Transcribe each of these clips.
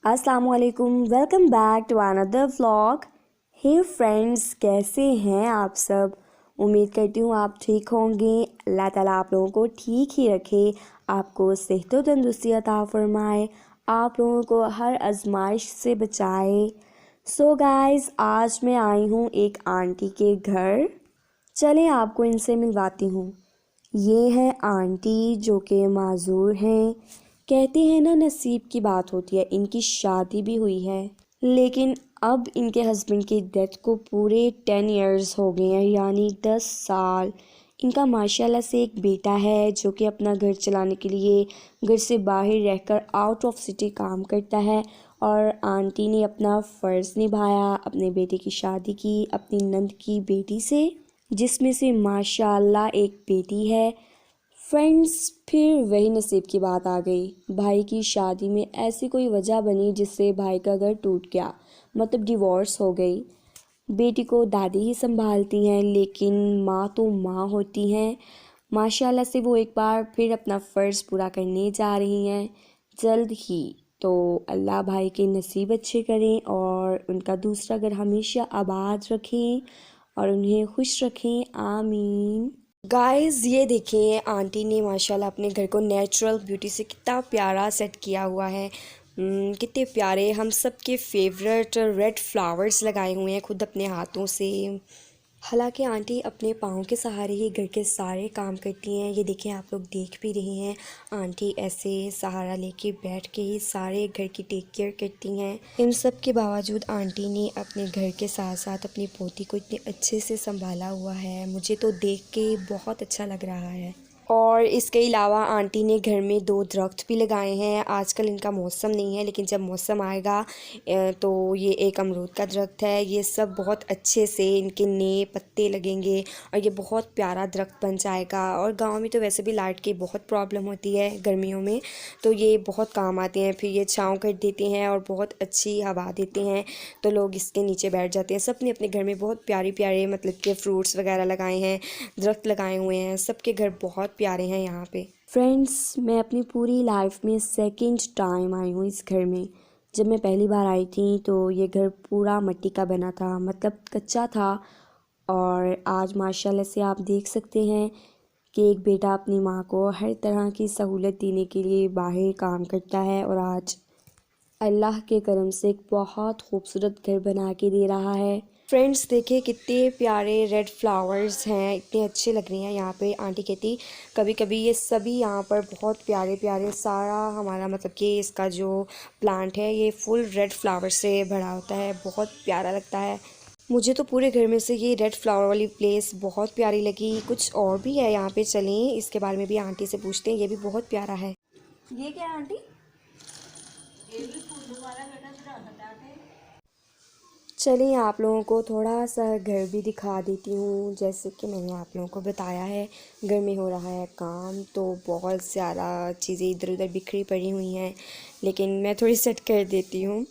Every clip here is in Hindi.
अस्सलाम वालेकुम, welcome back to another vlog. Hey friends, कैसे हैं आप सब। उम्मीद करती हूँ आप ठीक होंगे। अल्लाह ताला आप लोगों को ठीक ही रखे, आपको सेहत व तंदुरुस्ती अता फरमाए, आप लोगों को हर आजमाइश से बचाए। सो गाइस, आज मैं आई हूँ एक आंटी के घर। चलें आपको इनसे मिलवाती हूँ। ये हैं आंटी जो कि माजूर हैं। कहते हैं ना, नसीब की बात होती है। इनकी शादी भी हुई है, लेकिन अब इनके हस्बैंड की डेथ को पूरे 10 इयर्स हो गए हैं, यानी 10 साल। इनका माशाल्लाह से एक बेटा है जो कि अपना घर चलाने के लिए घर से बाहर रहकर आउट ऑफ सिटी काम करता है। और आंटी ने अपना फ़र्ज़ निभाया, अपने बेटे की शादी की अपनी नंद की बेटी से, जिसमें से माशाल्लाह एक बेटी है। फ्रेंड्स, फिर वही नसीब की बात आ गई। भाई की शादी में ऐसी कोई वजह बनी जिससे भाई का घर टूट गया, मतलब डिवोर्स हो गई। बेटी को दादी ही संभालती हैं, लेकिन माँ तो माँ होती हैं। माशाल्लाह से वो एक बार फिर अपना फ़र्ज़ पूरा करने जा रही हैं जल्द ही। तो अल्लाह भाई के नसीब अच्छे करें और उनका दूसरा घर हमेशा आबाद रखें और उन्हें खुश रखें, आमीन। गाइस, ये देखिए आंटी ने माशाल्लाह अपने घर को नेचुरल ब्यूटी से कितना प्यारा सेट किया हुआ है। कितने प्यारे हम सब के फेवरेट रेड फ्लावर्स लगाए हुए हैं खुद अपने हाथों से। हालांकि आंटी अपने पाँव के सहारे ही घर के सारे काम करती हैं। ये देखें, आप लोग देख भी रहे हैं, आंटी ऐसे सहारा लेके बैठ के ही सारे घर की टेक केयर करती हैं। इन सब के बावजूद आंटी ने अपने घर के साथ साथ अपनी पोती को इतने अच्छे से संभाला हुआ है, मुझे तो देख के बहुत अच्छा लग रहा है। और इसके अलावा आंटी ने घर में 2 दरख्त भी लगाए हैं। आजकल इनका मौसम नहीं है, लेकिन जब मौसम आएगा तो ये एक अमरूद का दरख्त है। ये सब बहुत अच्छे से इनके नए पत्ते लगेंगे और ये बहुत प्यारा दरख्त बन जाएगा। और गांव में तो वैसे भी लाइट की बहुत प्रॉब्लम होती है गर्मियों में, तो ये बहुत काम आते हैं। फिर ये छाँव कर देते हैं और बहुत अच्छी हवा देते हैं, तो लोग इसके नीचे बैठ जाते हैं। सब ने अपने घर में बहुत प्यारे प्यारे मतलब के फ्रूट्स वगैरह लगाए हैं, दरख्त लगाए हुए हैं। सबके घर बहुत प्यारे हैं यहाँ पे। फ्रेंड्स, मैं अपनी पूरी लाइफ में सेकंड टाइम आई हूँ इस घर में। जब मैं पहली बार आई थी तो ये घर पूरा मिट्टी का बना था, मतलब कच्चा था। और आज माशाल्लाह से आप देख सकते हैं कि एक बेटा अपनी माँ को हर तरह की सहूलत देने के लिए बाहर काम करता है और आज अल्लाह के करम से एक बहुत खूबसूरत घर बना के दे रहा है। फ्रेंड्स, देखिए कितने प्यारे रेड फ्लावर्स हैं, इतने अच्छे लग रहे हैं। यहाँ पे आंटी कहती कभी कभी ये सभी यहाँ पर बहुत प्यारे प्यारे, सारा हमारा मतलब कि इसका जो प्लांट है ये फुल रेड फ्लावर से भरा होता है, बहुत प्यारा लगता है। मुझे तो पूरे घर में से ये रेड फ्लावर वाली प्लेस बहुत प्यारी लगी। कुछ और भी है यहाँ पे, चलें इसके बारे में भी आंटी से पूछते हैं। ये भी बहुत प्यारा है। ये क्या है आंटी? चलिए आप लोगों को थोड़ा सा घर भी दिखा देती हूँ। जैसे कि मैंने आप लोगों को बताया है, घर में हो रहा है काम, तो बहुत ज़्यादा चीज़ें इधर उधर बिखरी पड़ी हुई हैं, लेकिन मैं थोड़ी सेट कर देती हूँ।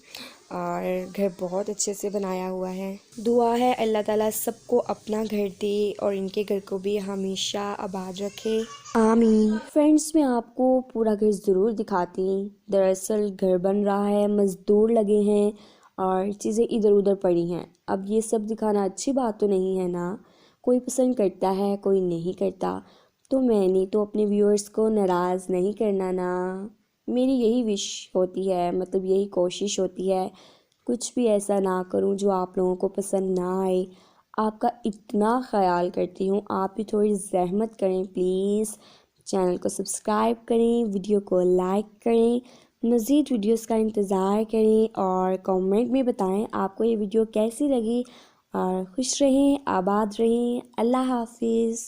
और घर बहुत अच्छे से बनाया हुआ है। दुआ है अल्लाह ताला सबको अपना घर दे और इनके घर को भी हमेशा आबाद रखे, आमीन। फ्रेंड्स, मैं आपको पूरा घर ज़रूर दिखाती। दरअसल घर बन रहा है, मज़दूर लगे हैं और चीज़ें इधर उधर पड़ी हैं। अब ये सब दिखाना अच्छी बात तो नहीं है ना, कोई पसंद करता है कोई नहीं करता, तो मैंने तो अपने व्यूअर्स को नाराज़ नहीं करना ना। मेरी यही विश होती है, मतलब यही कोशिश होती है, कुछ भी ऐसा ना करूं जो आप लोगों को पसंद ना आए। आपका इतना ख्याल करती हूँ, आप भी थोड़ी ज़हमत करें प्लीज़। चैनल को सब्सक्राइब करें, वीडियो को लाइक करें, मज़ीद वीडियोस का इंतज़ार करें और कमेंट में बताएं आपको ये वीडियो कैसी लगी। और खुश रहें, आबाद रहें। अल्लाह हाफिज़।